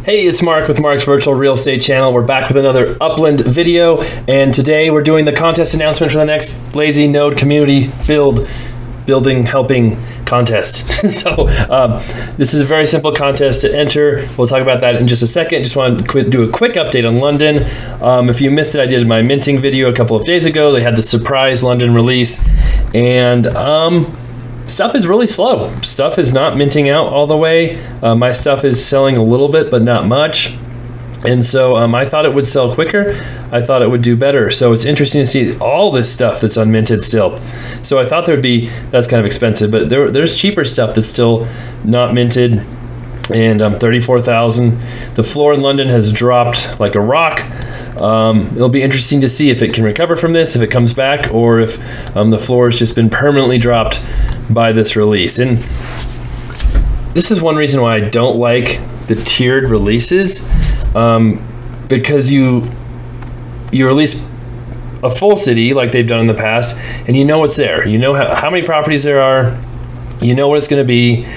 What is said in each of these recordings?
Hey, it's Mark with Mark's Virtual Real Estate Channel. We're back with another Upland video, and today we're doing the contest announcement for the next Lazy Node Community Building Helping Contest. So this is a very simple contest to enter. We'll talk about that in just a second. Just want to do a quick update on London. If you missed it, I did my minting video a couple of days ago. They had the surprise London release, and stuff is really slow. Stuff is not minting out all the way. My stuff is selling a little bit, but not much. And so I thought it would sell quicker. I thought it would do better. So it's interesting to see all this stuff that's unminted still. So I thought that's kind of expensive, but there's cheaper stuff that's still not minted. And 34,000. The floor in London has dropped like a rock. It'll be interesting to see if it can recover from this, if it comes back, or if the floor has just been permanently dropped by this release. And this is one reason why I don't like the tiered releases, because you release a full city like they've done in the past, and you know what's there. You know how many properties there are. You know what it's going to be.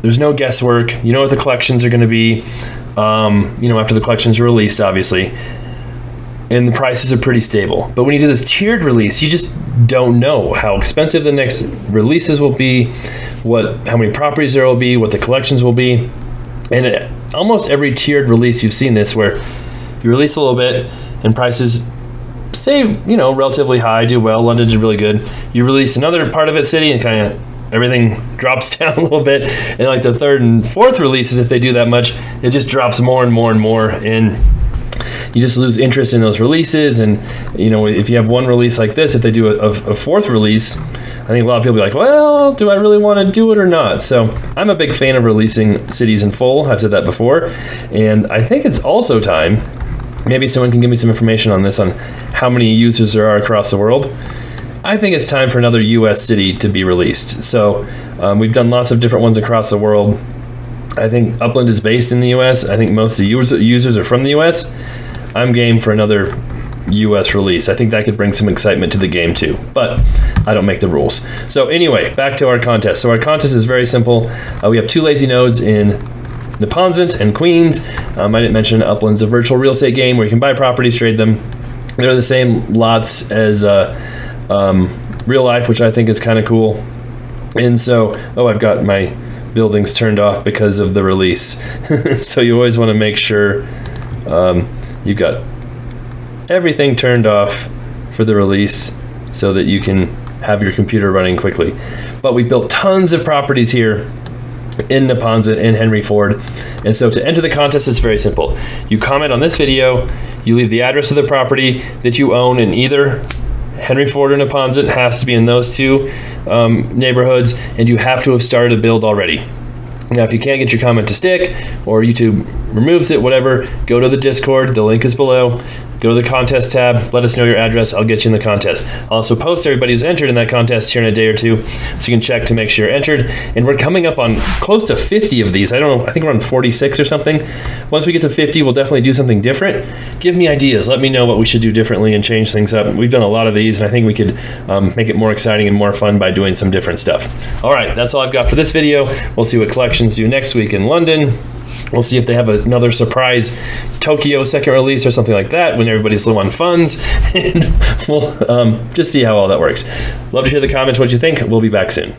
There's no guesswork. You know what the collections are going to be. After the collections are released, obviously. And the prices are pretty stable. But when you do this tiered release, you just don't know how expensive the next releases will be, how many properties there will be, what the collections will be. And almost every tiered release you've seen this, where you release a little bit and prices stay, relatively high, do well. London did really good. You release another part of its city and kind of everything drops down a little bit. And like the third and fourth releases, if they do that much, it just drops more and more and more. And you just lose interest in those releases. And if you have one release like this, if they do a fourth release, I think a lot of people will be like, well, do I really want to do it or not? So I'm a big fan of releasing cities in full. I've said that before. And I think it's also time, maybe someone can give me some information on this, on how many users there are across the world. I think it's time for another US city to be released. So we've done lots of different ones across the world. I think Upland is based in the US. I think most of the users are from the US. I'm game for another US release. I think that could bring some excitement to the game too, but I don't make the rules. So anyway, back to our contest. So our contest is very simple. We have two lazy nodes in Neponset and Queens. I didn't mention Upland's a virtual real estate game where you can buy properties, trade them. They're the same lots as real life, which I think is kind of cool. And so, I've got my buildings turned off because of the release. So you always want to make sure you've got everything turned off for the release so that you can have your computer running quickly. But we built tons of properties here in Neponset and Henry Ford. And so to enter the contest, it's very simple. You comment on this video, you leave the address of the property that you own in either Henry Ford or Neponset. It has to be in those two neighborhoods, and you have to have started a build already. Now, if you can't get your comment to stick, or YouTube removes it, whatever, go to the Discord. The link is below. Go to the contest tab. Let us know your address. I'll get you in the contest. I'll also post everybody who's entered in that contest here in a day or two, so you can check to make sure you're entered. And we're coming up on close to 50 of these. I don't know. I think we're on 46 or something. Once we get to 50, we'll definitely do something different. Give me ideas. Let me know what we should do differently and change things up. We've done a lot of these, and I think we could make it more exciting and more fun by doing some different stuff. All right, that's all I've got for this video. We'll see what collections do next week in London. We'll see if they have another surprise Tokyo second release or something like that when everybody's low on funds. And we'll just see how all that works. Love to hear the comments, what you think. We'll be back soon.